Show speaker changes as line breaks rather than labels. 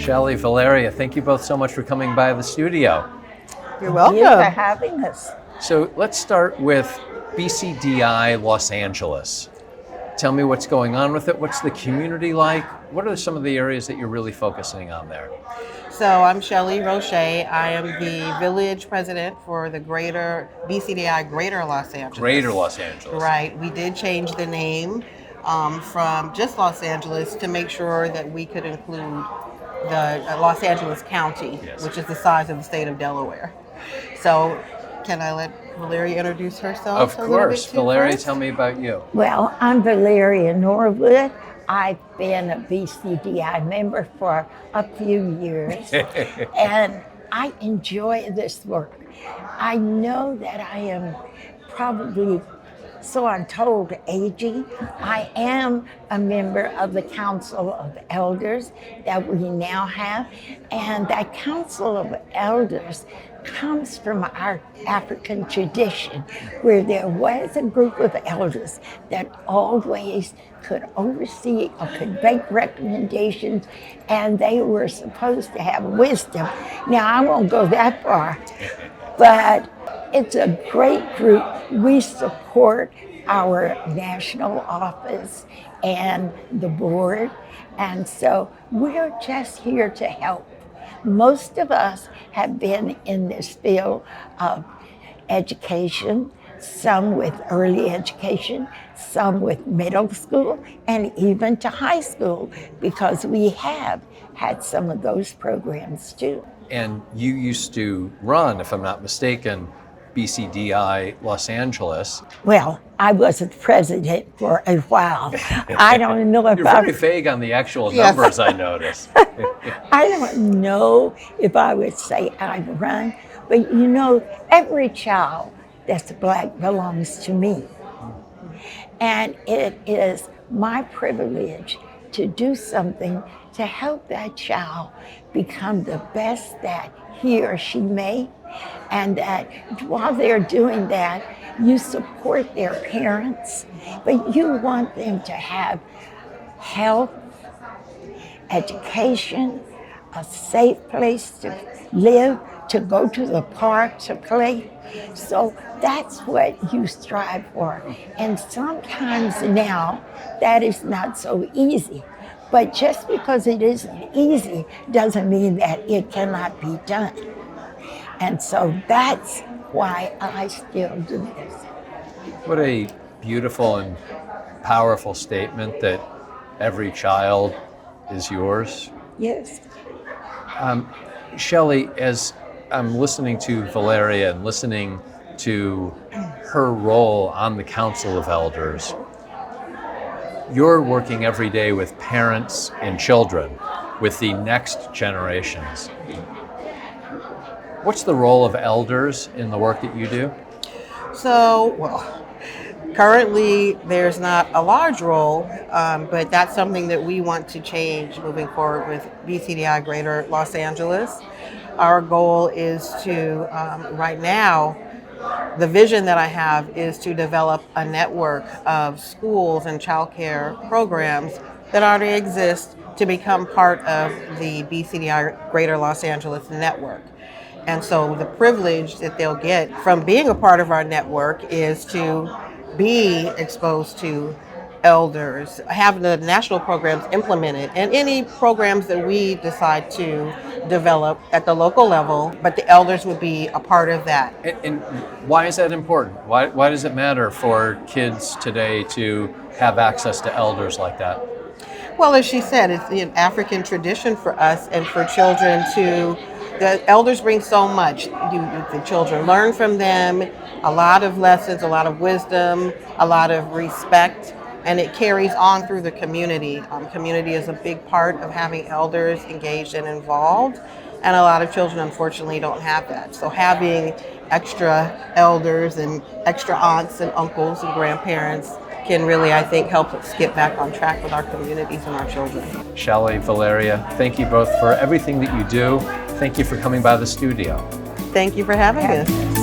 Schellee, Valeria, thank you both so much for coming by the studio.
You're welcome.
Thank you for having us.
So let's start with BCDI Los Angeles. Tell me what's going on with it. What's the community like? What are some of the areas that you're really focusing on there?
So I'm Schellee, Rocher. I am the village president for the BCDI-Greater Los Angeles.
Greater Los Angeles.
Right. We did change the name from just Los Angeles to make sure that we could include the Los Angeles County,
Yes.
which is the size of the state of Delaware. So can I let Valeria introduce herself?
Of course. Valeria, tell me about you.
Well, I'm Valeria Norwood. I've been a BCDI member for a few years, and I enjoy this work. I know that I am probably, so I'm told, aging. I am a member of the Council of Elders that we now have, and that Council of Elders comes from our African tradition, where there was a group of elders that always could oversee or could make recommendations, and they were supposed to have wisdom. Now, I won't go that far, but it's a great group. We support our national office and the board, and so we're just here to help. Most of us have been in this field of education, some with early education, some with middle school, and even to high school, because we have had some of those programs too.
And you used to run, if I'm not mistaken, BCDI Los Angeles.
Well, I wasn't president for a while. I don't know if
You're very vague on the actual numbers, I noticed.
I don't know if I would say I run, but you know, every child that's Black belongs to me. And it is my privilege to do something to help that child become the best that he or she may, and that while they're doing that, you support their parents, but you want them to have health, education, a safe place to live, to go to the park to play. So that's what you strive for. And sometimes now that is not so easy. But just because it isn't easy doesn't mean that it cannot be done. And so that's why I still do this.
What a beautiful and powerful statement that every child is yours.
Yes.
Schellee, as I'm listening to Valeria and listening to her role on the Council of Elders, you're working every day with parents and children, with the next generations. What's the role of elders in the work that you do?
So, well, currently there's not a large role, but that's something that we want to change moving forward with BCDI Greater Los Angeles. Our goal is to, right now, the vision that I have is to develop a network of schools and childcare programs that already exist to become part of the BCDI Greater Los Angeles network. And so the privilege that they'll get from being a part of our network is to be exposed to elders, have the national programs implemented, and any programs that we decide to develop at the local level, but the elders would be a part of that.
And why is that important? Why does it matter for kids today to have access to elders like that?
Well, as she said, it's an African tradition for us and for children to, the elders bring so much. The children learn from them, a lot of lessons, a lot of wisdom, a lot of respect, and it carries on through the community. Community is a big part of having elders engaged and involved, and a lot of children unfortunately don't have that. So having extra elders and extra aunts and uncles and grandparents can really, I think, help us get back on track with our communities and our children.
Schellee, Valeria, thank you both for everything that you do. Thank you for coming by the studio.
Thank you for having us.